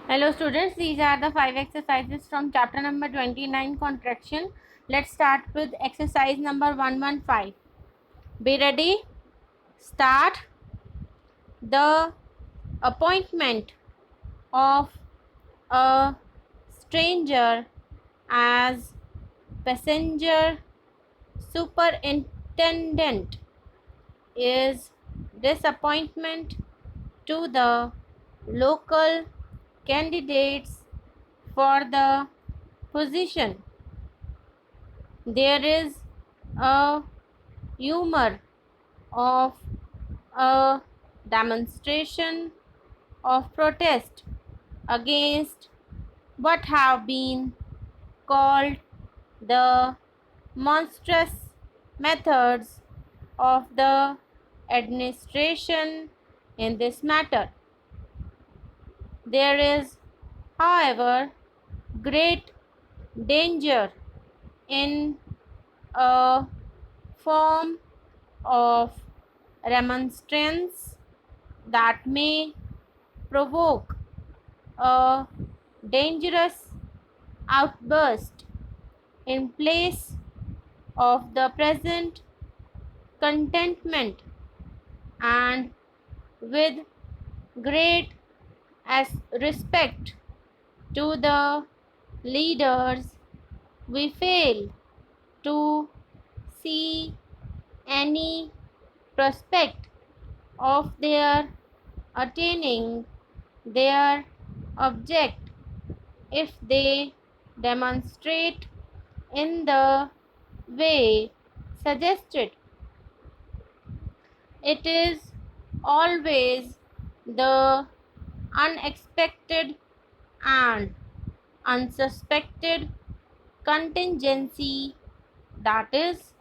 Hello students, these are the 5 exercises from chapter number 29 contraction. Let's start with exercise number 115. Be ready? Start. The appointment of a stranger as passenger superintendent is disappointment to the local candidates for the position. There is a humor of a demonstration of protest against what have been called the monstrous methods of the administration in this matter. There is, however, great danger in a form of remonstrance that may provoke a dangerous outburst in place of the present contentment, and with great as respect to the leaders, we fail to see any prospect of their attaining their object if they demonstrate in the way suggested. It is always the unexpected and unsuspected contingency that is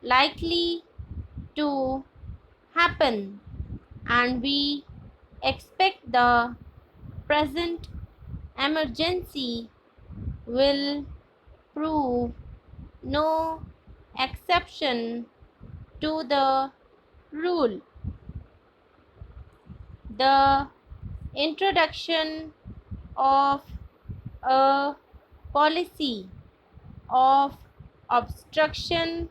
likely to happen, and we expect the present emergency will prove no exception to the rule. The introduction of a policy of obstruction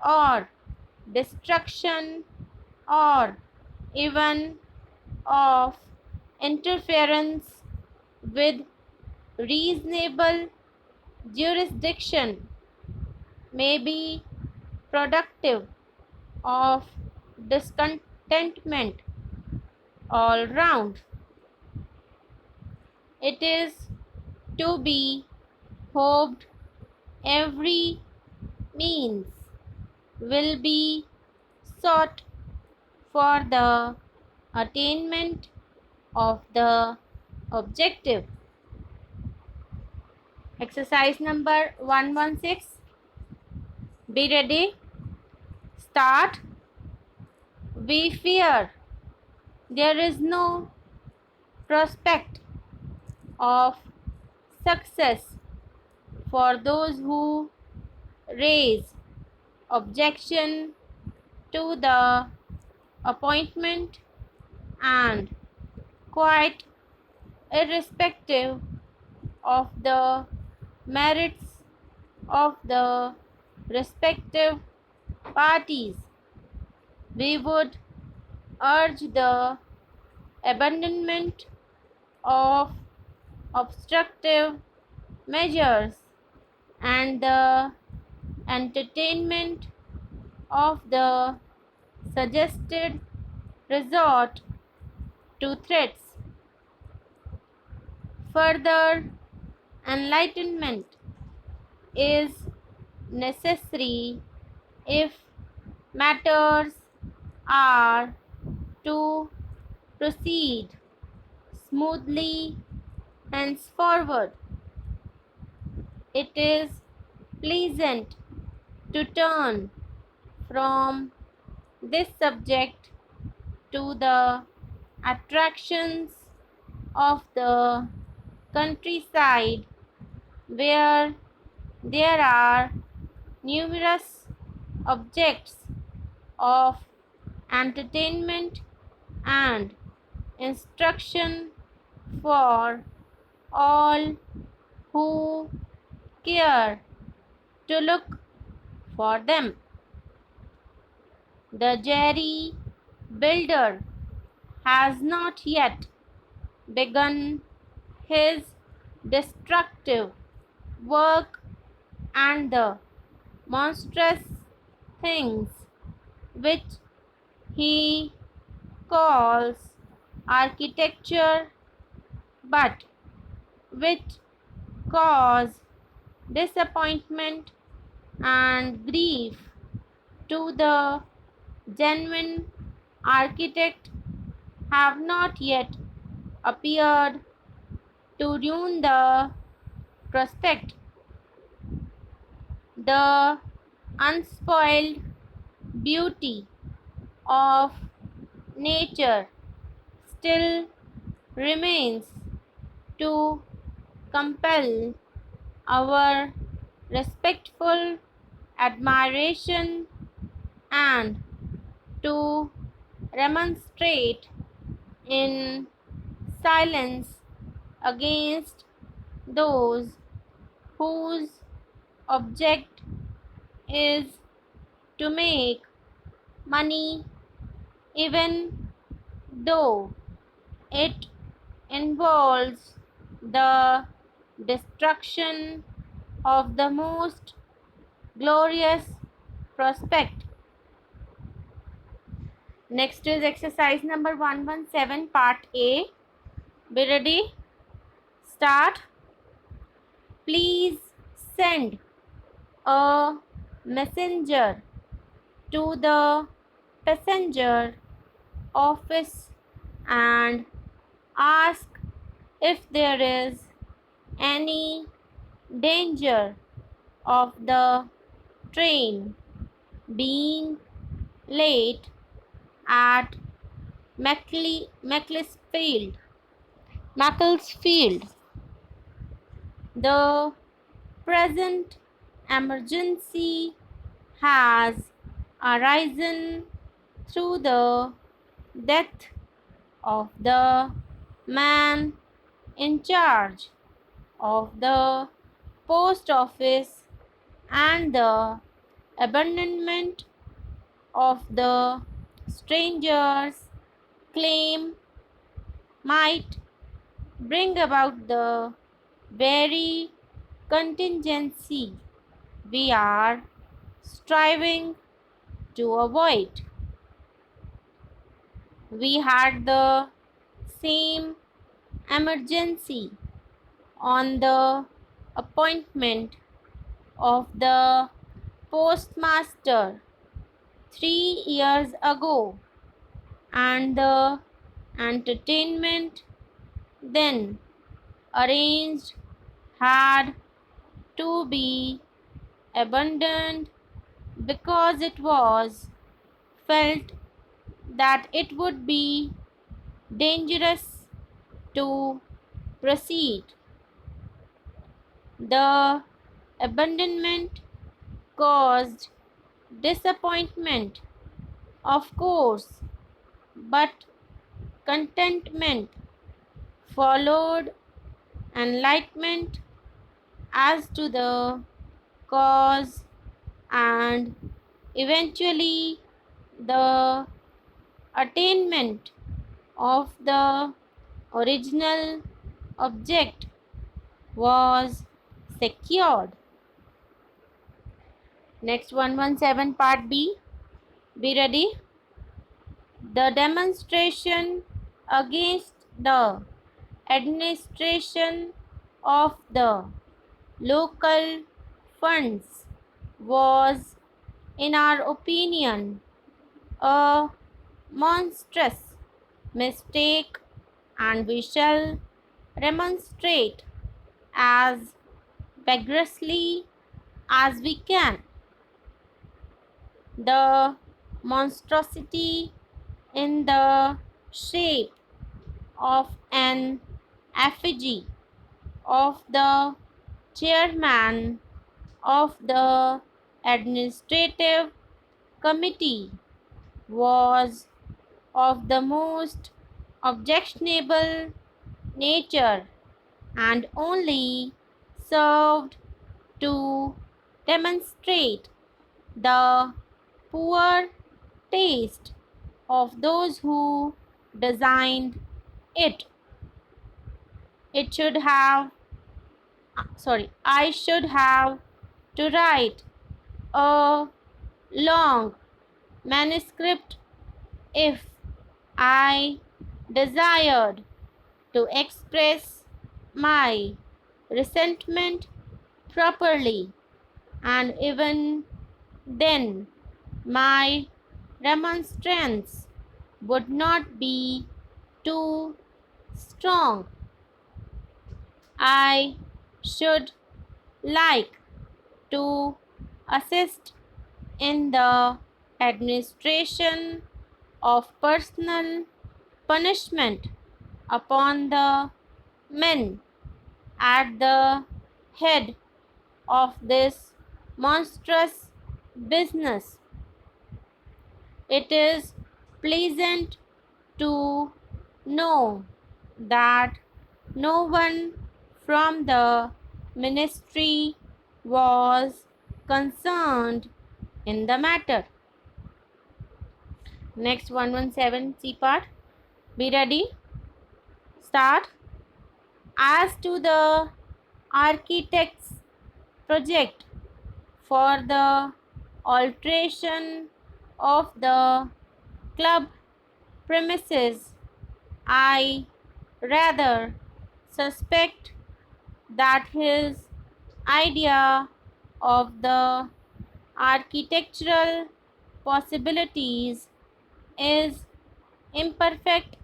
or destruction, or even of interference with reasonable jurisdiction, may be productive of discontentment all round. It is to be hoped every means will be sought for the attainment of the objective. Exercise number 116. Be ready. Start. We fear there is no prospect of success for those who raise objection to the appointment, and quite irrespective of the merits of the respective parties, we would urge the abandonment of obstructive measures and the entertainment of the suggested resort to threats. Further enlightenment is necessary if matters are to proceed smoothly henceforward. It is pleasant to turn from this subject to the attractions of the countryside, where there are numerous objects of entertainment and instruction for all who care to look for them. The jerry builder has not yet begun his destructive work, and the monstrous things which he calls architecture, but which cause disappointment and grief to the genuine architect, have not yet appeared to ruin the prospect. The unspoiled beauty of nature still remains to compel our respectful admiration and to remonstrate in silence against those whose object is to make money, even though it involves the destruction of the most glorious prospect. Next is exercise number 117, part A. Be ready? Start. Please send a messenger to the passenger office and ask if there is any danger of the train being late at Macclesfield. Macclesfield. The present emergency has arisen through the death of the man in charge of the post office and the abandonment of the stranger's claim might bring about the very contingency we are striving to avoid. We had the same emergency on the appointment of the postmaster 3 years ago, and the entertainment then arranged had to be abandoned because it was felt that it would be dangerous to proceed. The abandonment caused disappointment, of course, but contentment followed enlightenment as to the cause, and eventually the attainment of the original object was secured. Next 117, part B. Be ready? The demonstration against the administration of the local funds was, in our opinion, a monstrous mistake, and we shall remonstrate as vigorously as we can. The monstrosity in the shape of an effigy of the chairman of the administrative committee was of the most objectionable nature, and only served to demonstrate the poor taste of those who designed it. It should have, I should have to write a long manuscript if I desired to express my resentment properly, and even then my remonstrance would not be too strong. I should like to assist in the administration of personal punishment upon the men at the head of this monstrous business. It is pleasant to know that no one from the ministry was concerned in the matter. Next 117 C part. Be ready. Start. As to the architect's project for the alteration of the club premises, I rather suspect that his idea of the architectural possibilities is imperfect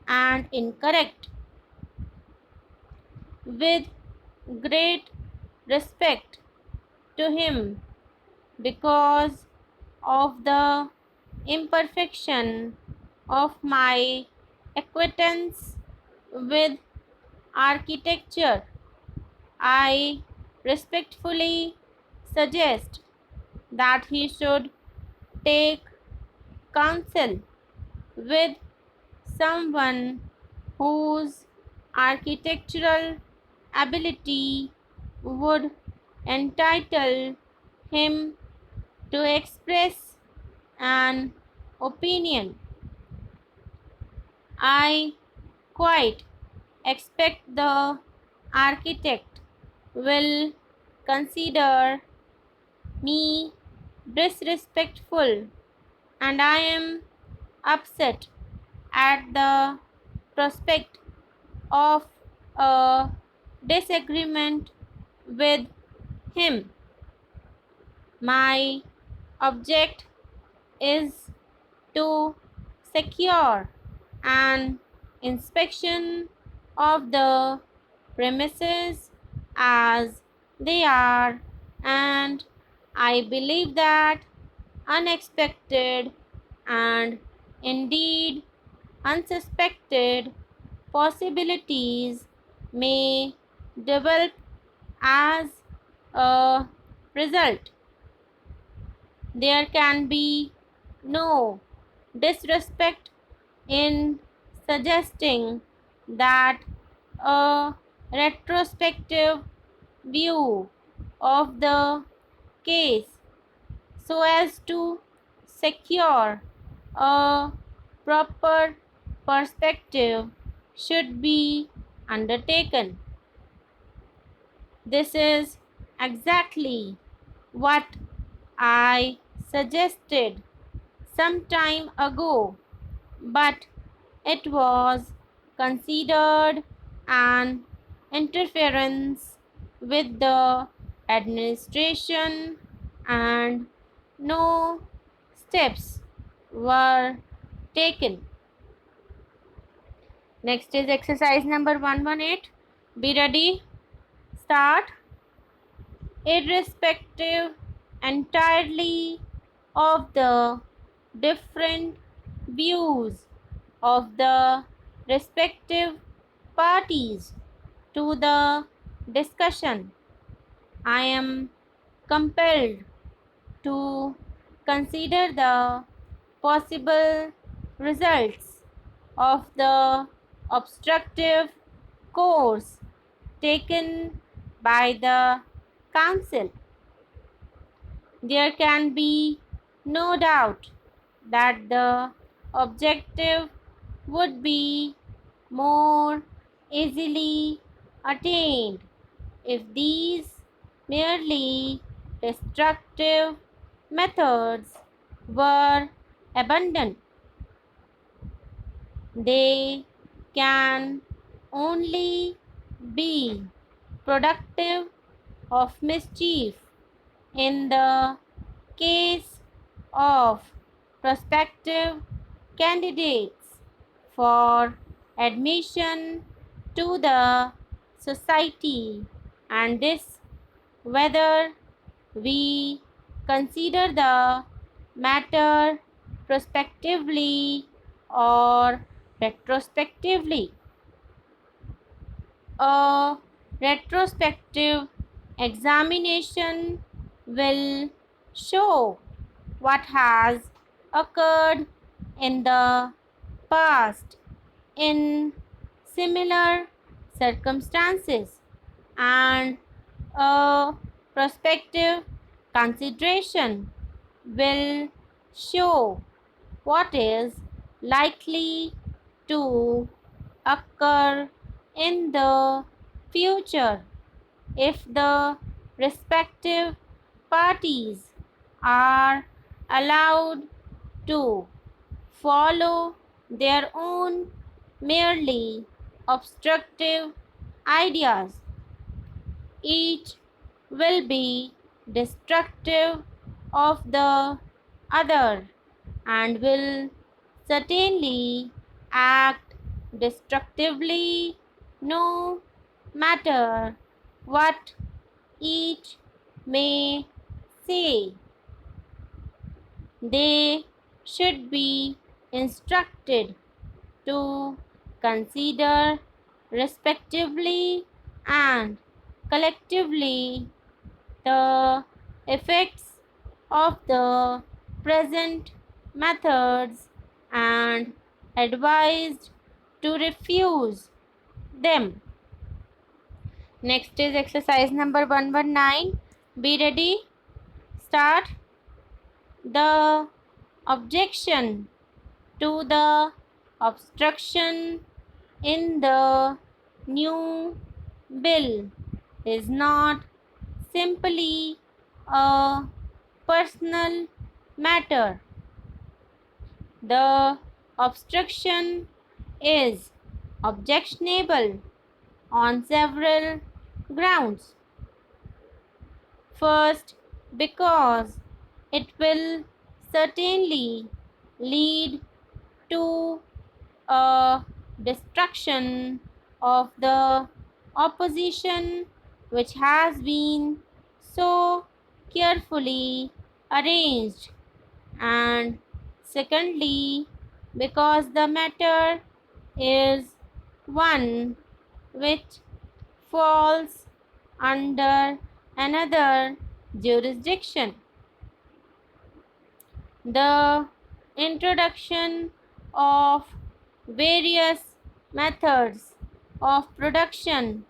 and incorrect. With great respect to him, because of the imperfection of my acquaintance with architecture, I respectfully suggest that he should take counsel with someone whose architectural ability would entitle him to express an opinion. I quite expect the architect will consider me disrespectful, and I am upset at the prospect of a disagreement with him. My object is to secure an inspection of the premises as they are, and I believe that unexpected and indeed unsuspected possibilities may develop as a result. There can be no disrespect in suggesting that a retrospective view of the case so as to secure a proper perspective should be undertaken. This is exactly what I suggested some time ago, but it was considered an interference with the administration, and no steps were taken. Next is exercise number 118. Be ready. Start. Irrespective entirely of the different views of the respective parties to the discussion, I am compelled to consider the possible results of the obstructive course taken by the Council. There can be no doubt that the objective would be more easily attained if these merely destructive methods were abandoned. They can only be productive of mischief in the case of prospective candidates for admission to the society, and this whether we consider the matter prospectively or retrospectively. A retrospective examination will show what has occurred in the past in similar circumstances, and a prospective consideration will show what is likely to occur in the future if the respective parties are allowed to follow their own merely obstructive ideas. Each will be destructive of the other and will certainly act destructively no matter what each may say. They should be instructed to consider respectively and collectively the effects of the present methods and advised to refuse them. Next is exercise number 119. Be ready. Start. The objection to the obstruction in the new bill is not simply a personal matter. The obstruction is objectionable on several grounds. First, because it will certainly lead to a destruction of the opposition which has been so carefully arranged, and secondly, because the matter is one which falls under another jurisdiction. The introduction of various methods of production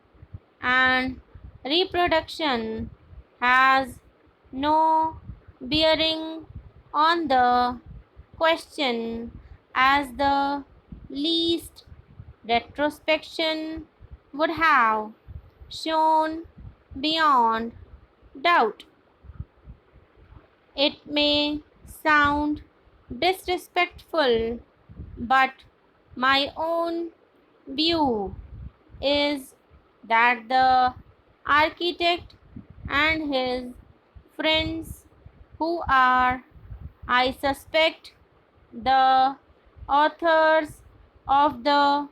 and reproduction has no bearing on the question, as the least retrospection would have shown beyond doubt. It may sound disrespectful, but my own view is that the architect and his friends, who are, I suspect, the authors of the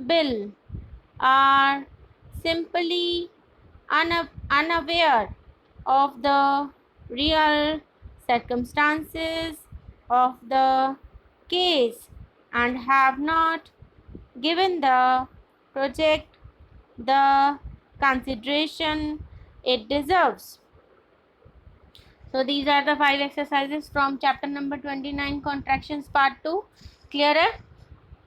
bill, are simply unaware of the real circumstances of the case and have not given the project the consideration it deserves. So these are the 5 exercises from chapter number 29, contractions part 2. Clearer?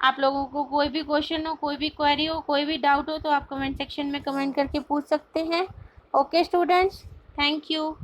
आप लोगों को कोई भी question हो, कोई भी query हो, कोई भी डाउट हो तो आप कमेंट सेक्शन में कमेंट करके पूछ सकते हैं। Okay students, thank you.